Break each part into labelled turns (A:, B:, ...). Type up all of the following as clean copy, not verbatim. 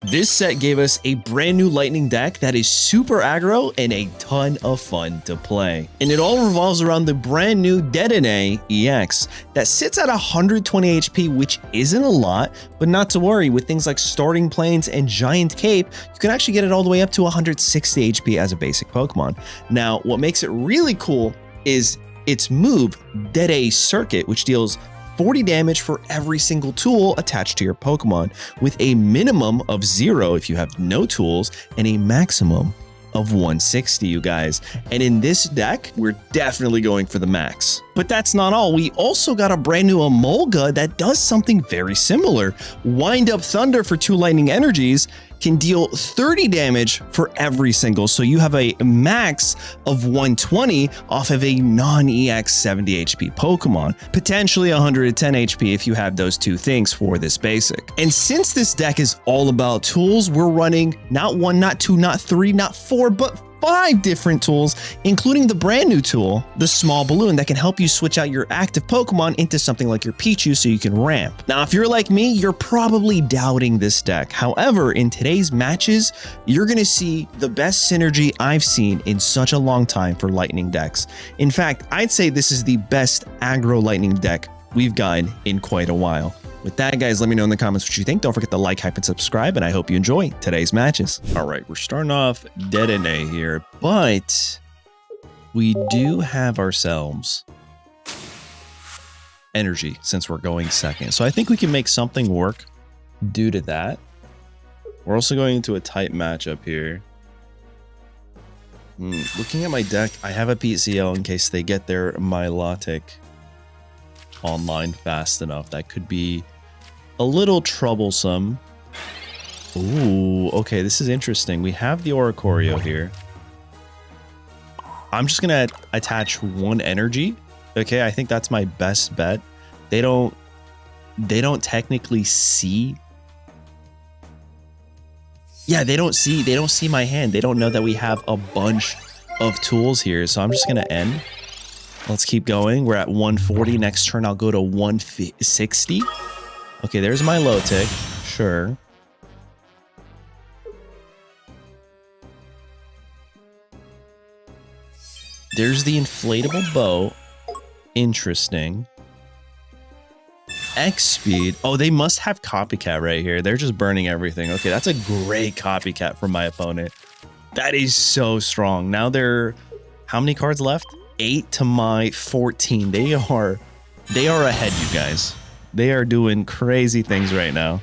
A: This set gave us a brand new lightning deck that is super aggro and a ton of fun to play. And it all revolves around the brand new Dedenne EX that sits at 120 HP, which isn't a lot, but not to worry, with things like Starting Plains and Giant Cape, you can actually get it all the way up to 160 HP as a basic Pokemon. Now, what makes it really cool is its move, Dedenne Circuit, which deals 40 damage for every single tool attached to your Pokemon, with a minimum of 0 if you have no tools, and a maximum of 160, you guys. And in this deck, we're definitely going for the max. But that's not all. We also got a brand new Emolga that does something very similar. Wind Up Thunder for 2 lightning energies can deal 30 damage for every single. So you have a max of 120 off of a non-EX 70 HP Pokemon, potentially 110 HP if you have those 2 things for this basic. And since this deck is all about tools, we're running not 1, not 2, not 3, not 4, but 5 different tools, including the brand new tool, the small balloon that can help you switch out your active Pokemon into something like your Pichu so you can ramp. Now, if you're like me, you're probably doubting this deck. However, in today's matches, you're going to see the best synergy I've seen in such a long time for lightning decks. In fact, I'd say this is the best aggro lightning deck we've gotten in quite a while. With that, guys, let me know in the comments what you think. Don't forget to like, hype, and subscribe, and I hope you enjoy today's matches. All right, we're starting off Dedenne here, but we do have ourselves energy since we're going second. So I think we can make something work due to that. We're also going into a tight matchup here. Looking at my deck, I have a PCL in case they get their Milotic online fast enough. That could be a little troublesome. Ooh, okay, this is interesting. We have the Oricorio here. I'm just gonna attach 1 energy. Okay, I think that's my best bet. They don't technically see. Yeah, they don't see my hand. They don't know that we have a bunch of tools here. So I'm just gonna end. Let's keep going. We're at 140. Next turn, I'll go to 160. Okay, there's my low tick. Sure. There's the inflatable bow. Interesting. X speed. Oh, they must have copycat right here. They're just burning everything. Okay, that's a great copycat from my opponent. That is so strong. Now they're... How many cards left? 8 to my 14. They are ahead, you guys. They are doing crazy things right now.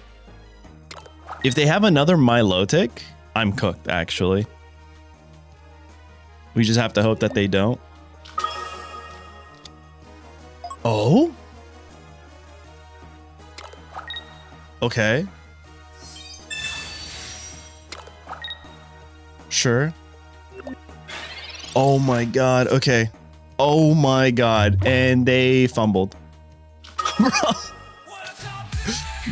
A: If they have another Milotic, I'm cooked, actually. We just have to hope that they don't. Oh? Okay. Sure. Oh my god, okay. Oh my god, and they fumbled.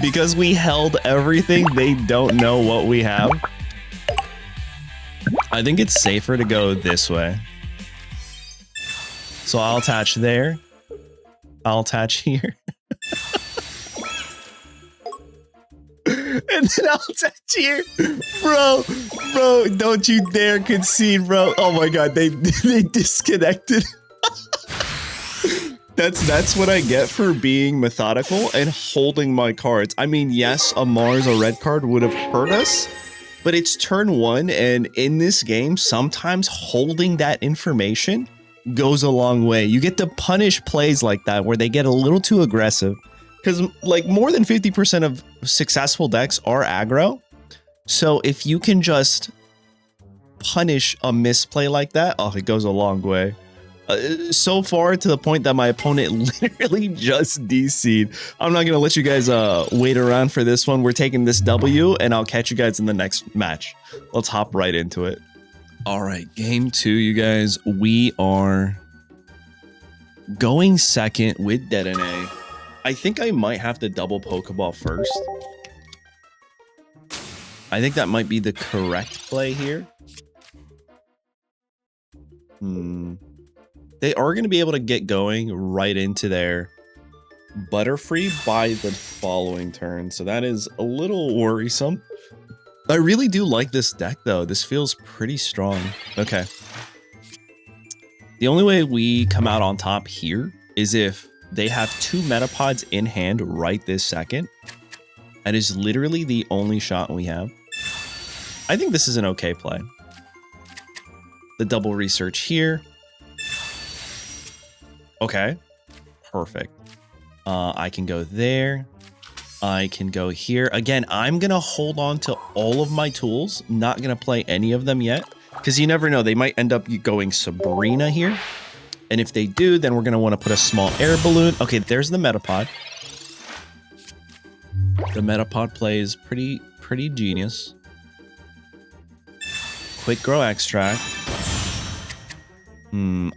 A: Because we held everything, they don't know what we have. I think it's safer to go this way. So I'll attach there. I'll attach here. And then I'll attach here. Bro, don't you dare concede, bro. Oh my god, they disconnected. That's what I get for being methodical and holding my cards. I mean, yes, a Mars, a red card would have hurt us, but it's turn 1, and in this game, sometimes holding that information goes a long way. You get to punish plays like that where they get a little too aggressive, because like more than 50% of successful decks are aggro. So if you can just punish a misplay like that, oh, it goes a long way. So far to the point that my opponent literally just DC'd. I'm not going to let you guys wait around for this one. We're taking this W, and I'll catch you guys in the next match. Let's hop right into it. All right, game 2, you guys. We are going second with Dedenne. I think I might have to double Pokeball first. I think that might be the correct play here. They are going to be able to get going right into their Butterfree by the following turn. So that is a little worrisome. I really do like this deck, though. This feels pretty strong. Okay. The only way we come out on top here is if they have 2 Metapods in hand right this second. That is literally the only shot we have. I think this is an okay play. The double research here. Okay. Perfect. I can go there. I can go here. Again, I'm going to hold on to all of my tools. Not going to play any of them yet. Because you never know. They might end up going Sabrina here. And if they do, then we're going to want to put a small air balloon. Okay, there's the Metapod. The Metapod play is pretty genius. Quick Grow Extract.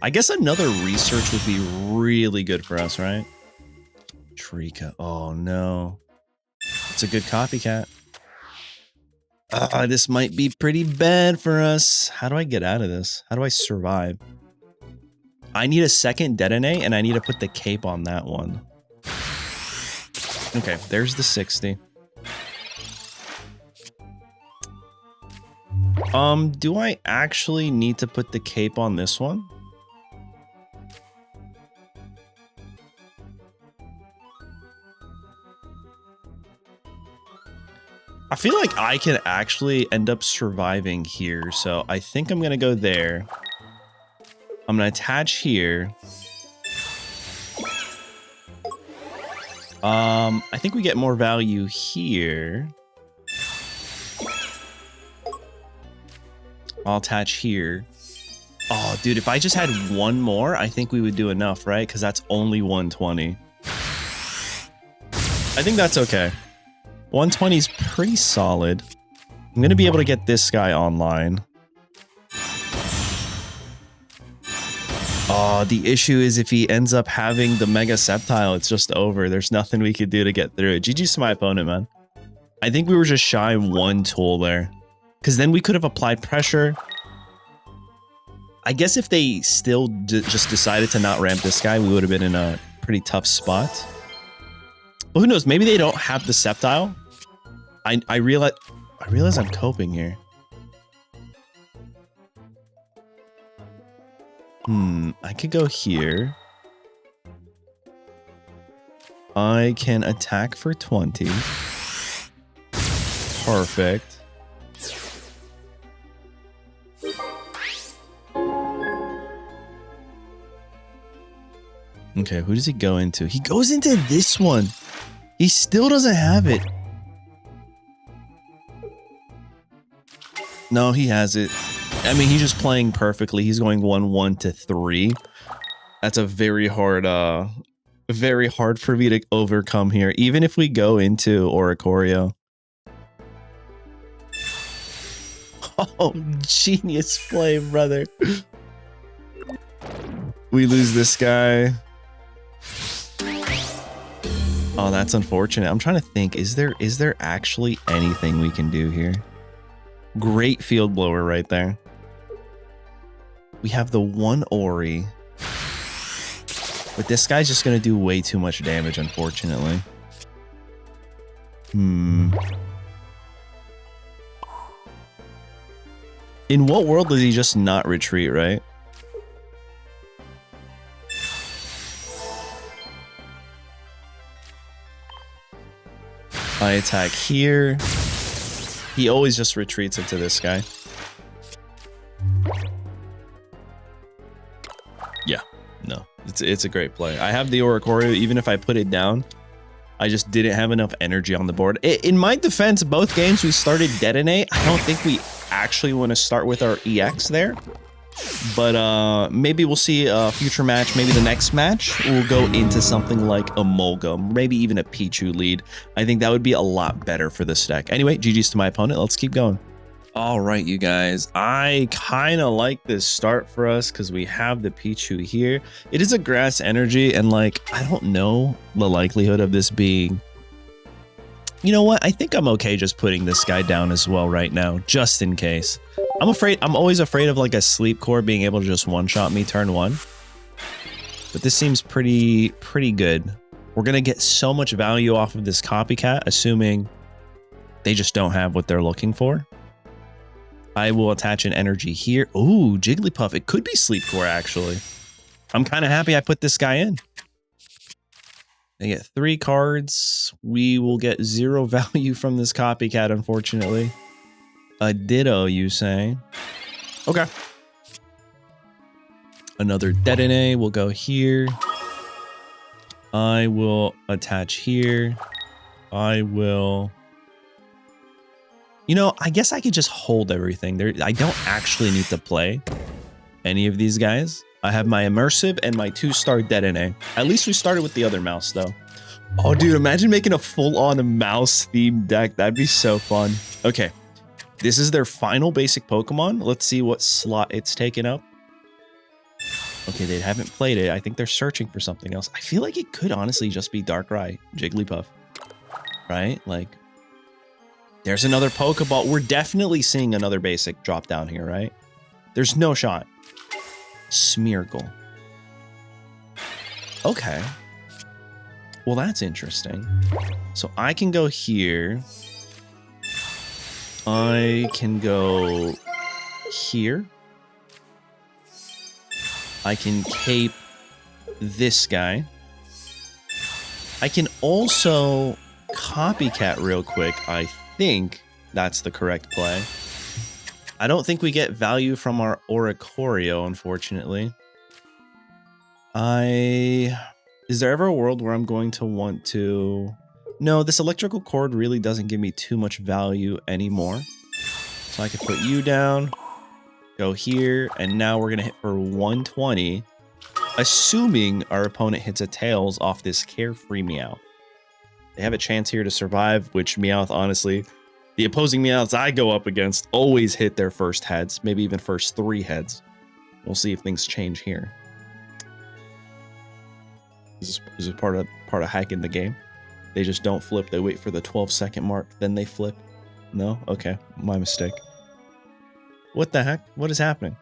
A: I guess another research would be really good for us, right? Trika. Oh, no. It's a good copycat. This might be pretty bad for us. How do I get out of this? How do I survive? I need a second Dedenne, and I need to put the cape on that one. Okay, there's the 60. Do I actually need to put the cape on this one? I feel like I can actually end up surviving here, so I think I'm gonna go there. I'm gonna attach here. I think we get more value here. I'll attach here. Oh, dude, if I just had one more, I think we would do enough, right? Because that's only 120. I think that's okay. 120 is pretty solid. I'm going to be able to get this guy online. Oh, the issue is if he ends up having the Mega Sceptile, it's just over. There's nothing we could do to get through it. GG's to my opponent, man. I think we were just shy one tool there. Because then we could have applied pressure. I guess if they still just decided to not ramp this guy, we would have been in a pretty tough spot. But who knows? Maybe they don't have the Sceptile. I realize I'm coping here. I could go here. I can attack for 20. Perfect. Okay, who does he go into? He goes into this one. He still doesn't have it. No, he has it. I mean, he's just playing perfectly. He's going 1-1 to 3. That's a very hard for me to overcome here, even if we go into Oricorio. Oh, genius play, brother. We lose this guy. Oh, that's unfortunate. I'm trying to think, is there actually anything we can do here? Great field blower right there. We have the one Ori. But this guy's just going to do way too much damage, unfortunately. In what world does he just not retreat, right? I attack here. He always just retreats into this guy. Yeah, no, it's a great play. I have the Oricorio. Even if I put it down, I just didn't have enough energy on the board. In my defense, both games we started Dedenne. I don't think we actually want to start with our EX there. But maybe we'll see a future match. Maybe the next match we'll go into something like Emolga, maybe even a Pichu lead. I think that would be a lot better for this deck. Anyway, GG's to my opponent. Let's keep going. All right, you guys. I kind of like this start for us because we have the Pichu here. It is a grass energy, and like, I don't know the likelihood of this being... You know what? I think I'm okay just putting this guy down as well right now, just in case. I'm always afraid of like a sleep core being able to just one-shot me turn one. But this seems pretty good. We're going to get so much value off of this copycat, assuming They just don't have what they're looking for. I will attach an energy here. Ooh, Jigglypuff. It could be Sleep Core, actually. I'm kind of happy I put this guy in. They get 3 cards. We will get 0 value from this copycat, unfortunately. A Ditto, you say? Okay. Another Dedenne will go here. I will attach here. I will... You know, I guess I could just hold everything. I don't actually need to play any of these guys. I have my Immersive and my 2-star Dedenne. At least we started with the other mouse, though. Oh, dude, imagine making a full-on mouse-themed deck. That'd be so fun. Okay, this is their final basic Pokemon. Let's see what slot it's taken up. Okay, they haven't played it. I think they're searching for something else. I feel like it could honestly just be Darkrai, Jigglypuff, right? Like, there's another Pokeball. We're definitely seeing another basic drop down here, right? There's no shot. Smeargle. Okay. Well, that's interesting. So I can go here. I can go here. I can cape this guy. I can also copycat real quick. I think that's the correct play. I don't think we get value from our Oricorio, unfortunately. Is there ever a world where I'm going to want to... No, this electrical cord really doesn't give me too much value anymore. So I could put you down, go here, and now we're going to hit for 120, assuming our opponent hits a Tails off this Carefree Meowth. They have a chance here to survive, which Meowth, honestly, the opposing Meowths I go up against always hit their first heads, maybe even first 3 heads. We'll see if things change here. Is this part of hacking the game? They just don't flip. They wait for the 12-second mark, then they flip. No? Okay, my mistake. What the heck? What is happening?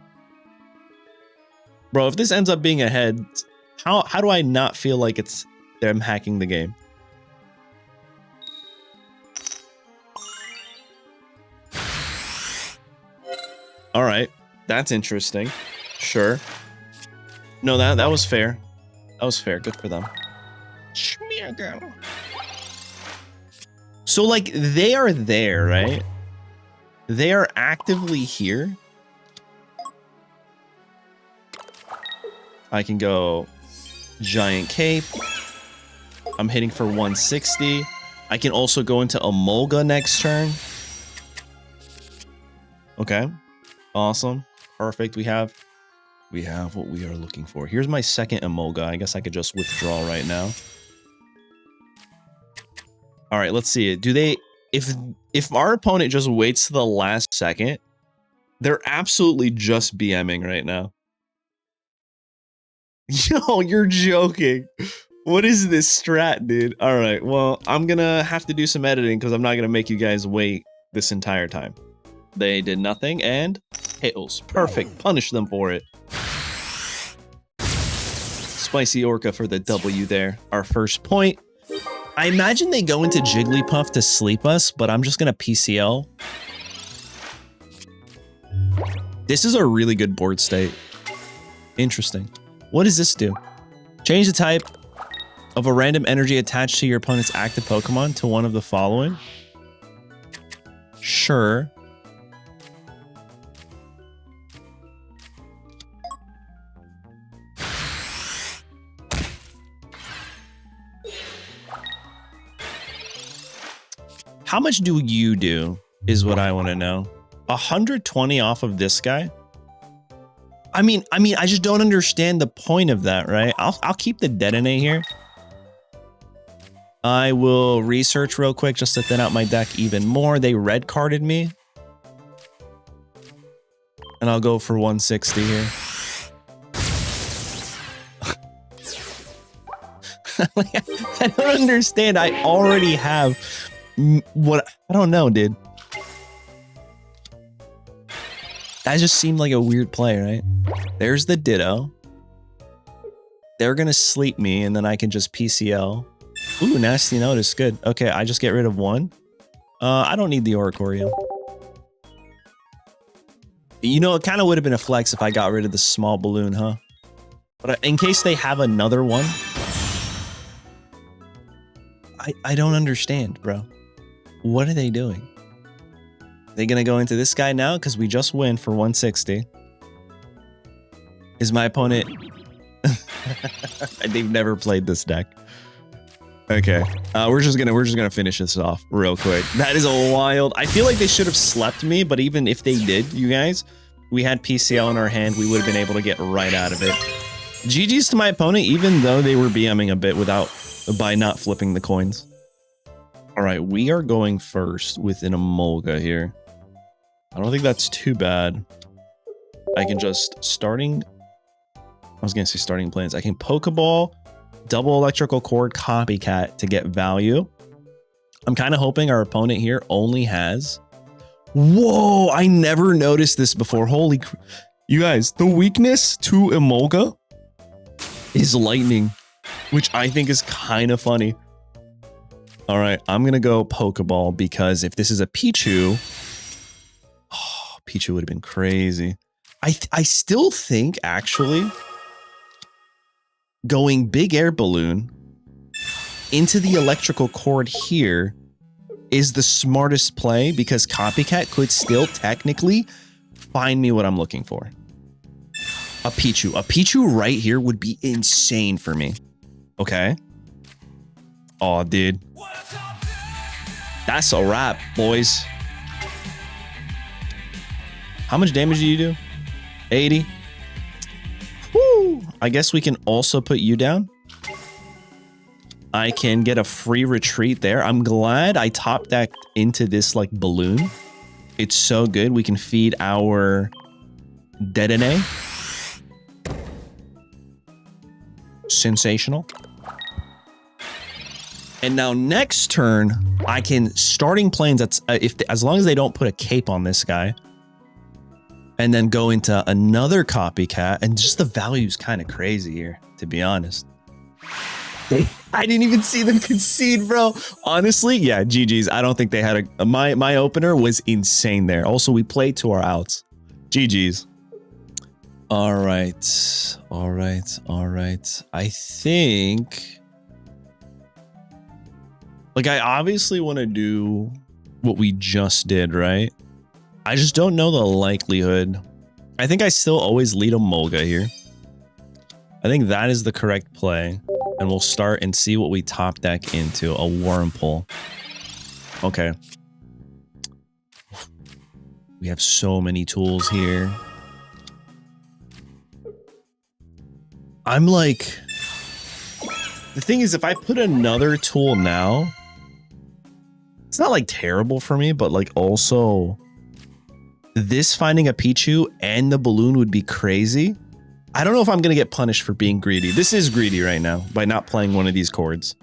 A: Bro, if this ends up being a head, how do I not feel like it's them hacking the game? All right, that's interesting. Sure. No, that was fair. That was fair. Good for them. So, like, they are there, right? They are actively here. I can go Giant Cape. I'm hitting for 160. I can also go into Emolga next turn. Okay. Awesome. Perfect. We have what we are looking for. Here's my second Emolga. I guess I could just withdraw right now. All right, let's see it. Do they... If our opponent just waits to the last second, they're absolutely just BMing right now. Yo, you're joking. What is this strat, dude? All right, well, I'm gonna have to do some editing because I'm not gonna make you guys wait this entire time. They did nothing, and Tails. Perfect. Punish them for it. Spicy Orca for the W there. Our first point. I imagine they go into Jigglypuff to sleep us, but I'm just going to PCL. This is a really good board state. Interesting. What does this do? Change the type of a random energy attached to your opponent's active Pokemon to one of the following. Sure. How much do you do is what I want to know. 120 off of this guy? I mean, I just don't understand the point of that, right? I'll keep the Dedenne here. I will research real quick just to thin out my deck even more. They red carded me. And I'll go for 160 here. I don't understand. I already have what... I don't know, dude. That just seemed like a weird play, right? There's the Ditto. They're going to sleep me, and then I can just PCL. Ooh, Nasty Notice. Good. Okay, I just get rid of one. I don't need the Oricorio. You know, it kind of would have been a flex if I got rid of the small balloon, huh? But in case they have another one, I don't understand, bro. What are they doing? They gonna go into this guy now? Because we just win for 160. Is my opponent... They've never played this deck. Okay, we're just gonna finish this off real quick. That is a wild. I feel like they should have slept me, but even if they did, you guys, we had PCL in our hand. We would have been able to get right out of it. GG's to my opponent, even though they were BMing a bit by not flipping the coins. All right, we are going first with an Emolga here. I don't think that's too bad. I can just starting plans. I can Pokeball, double electrical cord, copycat to get value. I'm kind of hoping our opponent here only has... Whoa, I never noticed this before. Holy... You guys, the weakness to Emolga is lightning, which I think is kind of funny. All right, I'm going to go Pokeball because if this is a Pichu... Oh, Pichu would have been crazy. I still think, actually... going big air balloon into the electrical cord here is the smartest play because copycat could still technically find me what I'm looking for. A Pichu right here would be insane for me. Okay. Oh, dude. That's a wrap, boys. How much damage do you do? 80. I guess we can also put you down. I can get a free retreat there. I'm glad I top decked into this like balloon. It's so good. We can feed our Dedenne. Sensational. And now next turn, I can starting planes. That's as long as they don't put a cape on this guy. And then go into another copycat, and just the value's kind of crazy here, to be honest. I didn't even see them concede, bro. Honestly, yeah, GG's. I don't think they had my opener was insane there. Also, we played to our outs. GG's. All right. I think... Like, I obviously want to do what we just did, right? I just don't know the likelihood. I think I still always lead Emolga here. I think that is the correct play. And we'll start and see what we top deck into. A Wurmple. Okay. We have so many tools here. I'm like... The thing is, if I put another tool now... It's not like terrible for me, but like also... This finding a Pichu and the balloon would be crazy. I don't know if I'm going to get punished for being greedy. This is greedy right now by not playing one of these chords.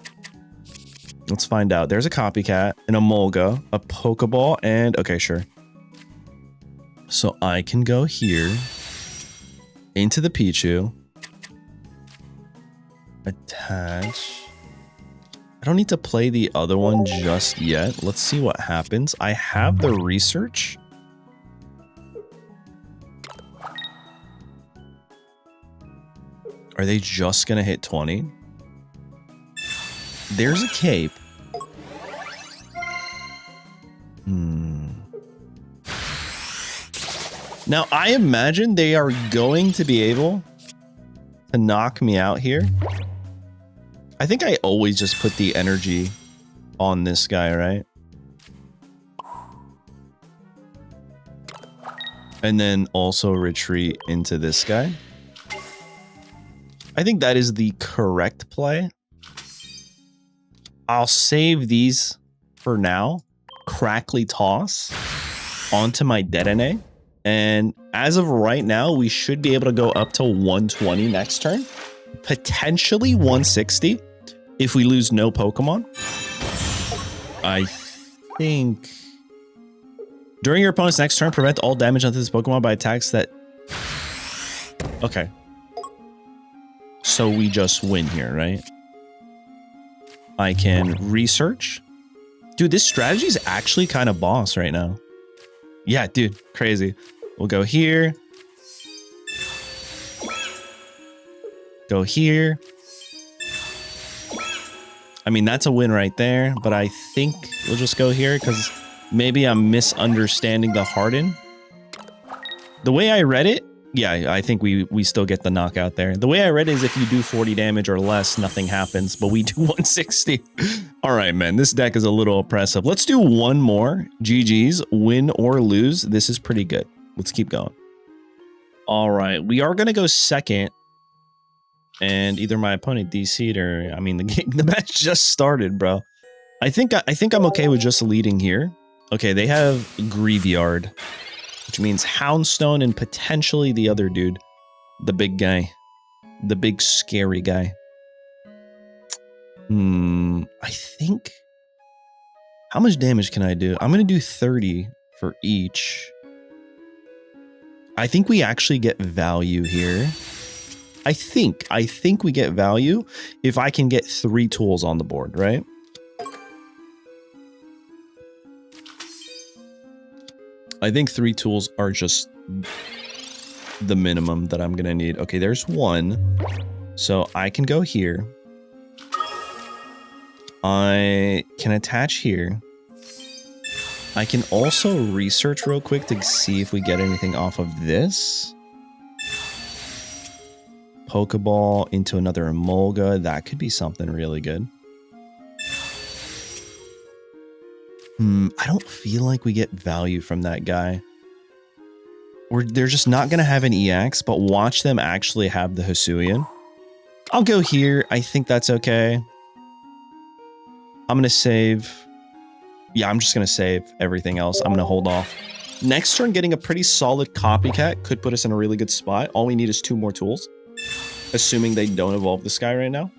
A: Let's find out. There's a copycat, an Emolga, a Pokeball, and... Okay, sure. So I can go here into the Pichu. Attach. I don't need to play the other one just yet. Let's see what happens. I have the research. Are they just going to hit 20? There's a cape. Now, I imagine they are going to be able to knock me out here. I think I always just put the energy on this guy, right? And then also retreat into this guy. I think that is the correct play. I'll save these for now. Crackly Toss onto my Dedenne. And as of right now, we should be able to go up to 120 next turn. Potentially 160 if we lose no Pokemon. I think... During your opponent's next turn, prevent all damage onto this Pokemon by attacks that... Okay. So we just win here, right? I can research. Dude, this strategy is actually kind of boss right now. Yeah, dude, crazy. We'll go here. Go here. I mean, that's a win right there, but I think we'll just go here because maybe I'm misunderstanding the Harden. The way I read it, yeah, I think we still get the knockout there. The way I read it is if you do 40 damage or less, nothing happens, but we do 160. All right, man, this deck is a little oppressive. Let's do one more. GG's, win or lose. This is pretty good. Let's keep going. All right, we are going to go second. And either my opponent DC'd or, I mean, the match just started, bro. I think I'm okay with just leading here. Okay, they have Graveyard, which means Houndstone and potentially the other dude, the big guy, the big scary guy. I think, how much damage can I do? I'm gonna do 30 for each. I think we actually get value here. I think we get value if I can get 3 tools on the board, right? I think 3 tools are just the minimum that I'm going to need. Okay, there's 1. So I can go here. I can attach here. I can also research real quick to see if we get anything off of this. Pokeball into another Emolga. That could be something really good. I don't feel like we get value from that guy. They're just not going to have an EX, but watch them actually have the Hisuian. I'll go here. I think that's okay. I'm going to save. Yeah, I'm just going to save everything else. I'm going to hold off. Next turn, getting a pretty solid copycat could put us in a really good spot. All we need is 2 more tools. Assuming they don't evolve this guy right now.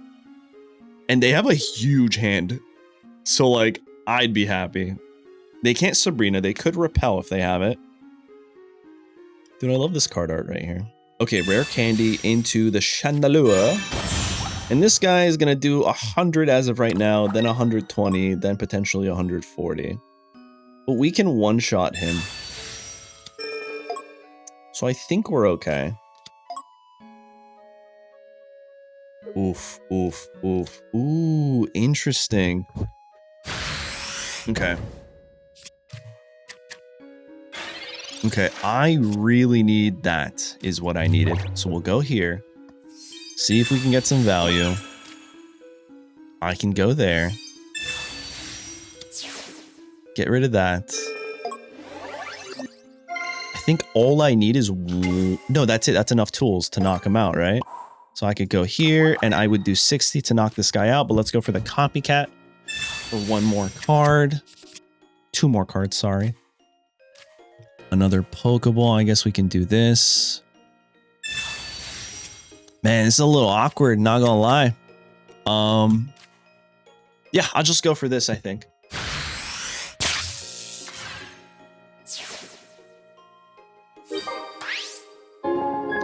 A: And they have a huge hand. So, like, I'd be happy. They can't Sabrina. They could repel if they have it. Dude, I love this card art right here. Okay, rare candy into the Chandelure. And this guy is going to do 100 as of right now, then 120, then potentially 140. But we can one-shot him. So I think we're okay. Oof, oof, oof. Ooh, interesting. Okay. Okay, I really need that, is what I needed. So we'll go here. See if we can get some value. I can go there. Get rid of that. I think all I need is... No, that's it. That's enough tools to knock him out, right? So I could go here, and I would do 60 to knock this guy out, but let's go for the copycat for 1 more card. 2 more cards, sorry. Another Pokeball. I guess we can do this. Man, this is a little awkward, not gonna lie. Yeah, I'll just go for this, I think.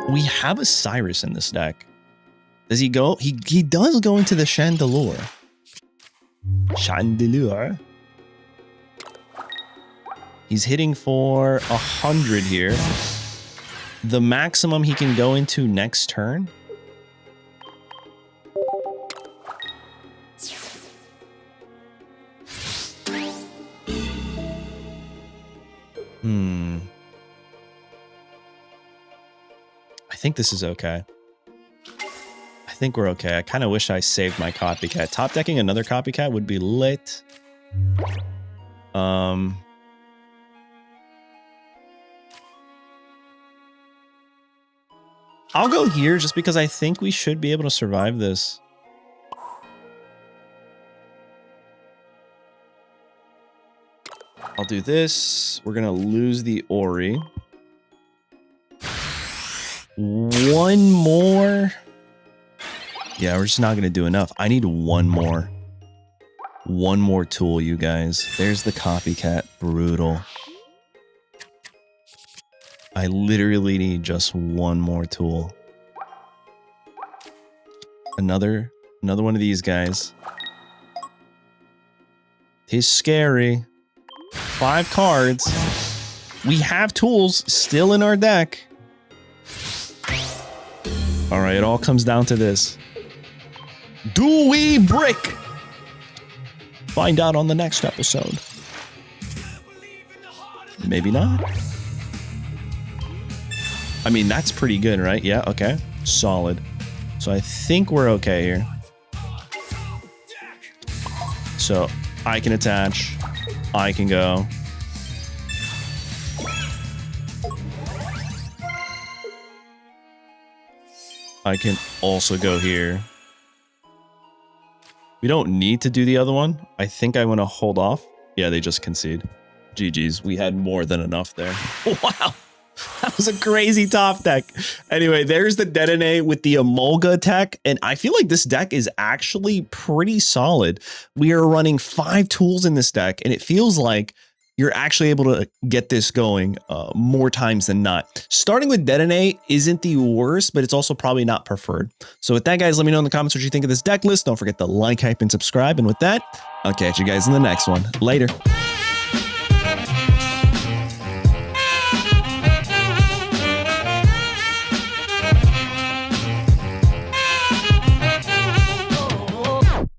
A: We have a Cyrus in this deck. Does he go? He does go into the Chandelure. Chandelure. He's hitting for 100 here. The maximum he can go into next turn. I think this is okay. I think we're okay. I kind of wish I saved my copycat. Top decking another copycat would be lit. I'll go here just because I think we should be able to survive this. I'll do this. We're going to lose the Ori. 1 more. Yeah, we're just not going to do enough. I need 1 more. 1 more tool, you guys. There's the copycat. Brutal. I literally need just 1 more tool. Another one of these guys. He's scary. 5 cards. We have tools still in our deck. All right, it all comes down to this. Do we brick? Find out on the next episode. Maybe not. I mean, that's pretty good, right? Yeah, okay. Solid. So I think we're okay here. So I can attach. I can go. I can also go here. We don't need to do the other one. I think I want to hold off. Yeah, they just concede. GG's. We had more than enough there. Wow. That was a crazy top deck. Anyway, there's the Dedenne with the Emolga tech, and I feel like this deck is actually pretty solid. We are running 5 tools in this deck, and it feels like you're actually able to get this going more times than not. Starting with Dedenne isn't the worst, but it's also probably not preferred. So with that, guys, let me know in the comments what you think of this deck list. Don't forget to like, hype, and subscribe. And with that, I'll catch you guys in the next one. Later.